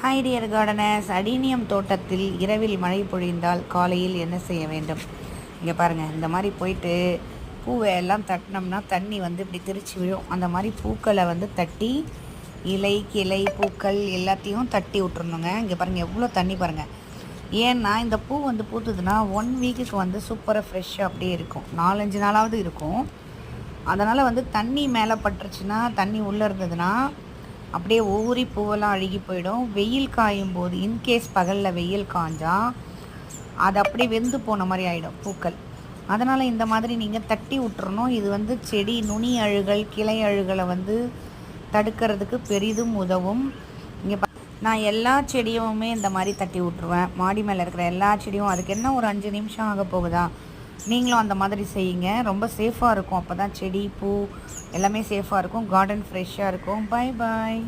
Hi dear gardeners, adenium தோட்டத்தில் இரவில் மழை பொழிந்தால் காலையில் என்ன செய்ய வேண்டும்? இங்கே பாருங்கள், இந்த மாதிரி போயிட்டு பூவை எல்லாம் தட்டினோம்னா தண்ணி வந்து இப்படி திருச்சி விழும். அந்த மாதிரி பூக்களை வந்து தட்டி இலை கிளை பூக்கள் எல்லாத்தையும் தட்டி விட்டுருணுங்க. இங்கே பாருங்கள் எவ்வளோ தண்ணி பாருங்கள். ஏன்னா இந்த பூ வந்து பூத்துதுன்னா 1 வீக்குக்கு வந்து சூப்பராக ஃப்ரெஷ்ஷாக அப்படியே இருக்கும், 4-5 நாளாவது இருக்கும். அதனால் வந்து தண்ணி மேலே பட்டுருச்சுன்னா, தண்ணி உள்ளே இருந்ததுன்னா அப்படியே ஊறி பூவெல்லாம் அழுகி போயிடும். வெயில் காயும் போது இன்கேஸ் பகலில் வெயில் காஞ்சால் அது அப்படியே வெந்து போன மாதிரி ஆகிடும் பூக்கள். அதனால் இந்த மாதிரி நீங்கள் தட்டி விட்டுறணும். இது வந்து செடி நுனி அழுகல் கிளை அழுகலை வந்து தடுக்கிறதுக்கு பெரிதும் உதவும். இங்கே நான் எல்லா செடியுமே இந்த மாதிரி தட்டி விட்ருவேன். மாடி மேலே இருக்கிற எல்லா செடியும். அதுக்கு என்ன ஒரு 5 நிமிஷம் ஆக போகுதா? நீங்களும் அந்த மாதிரி செய்யுங்க. ரொம்ப சேஃபாக இருக்கும். அப்போ தான் செடி பூ எல்லாமே சேஃபாக இருக்கும், கார்டன் ஃப்ரெஷ்ஷாக இருக்கும். பாய் பாய்.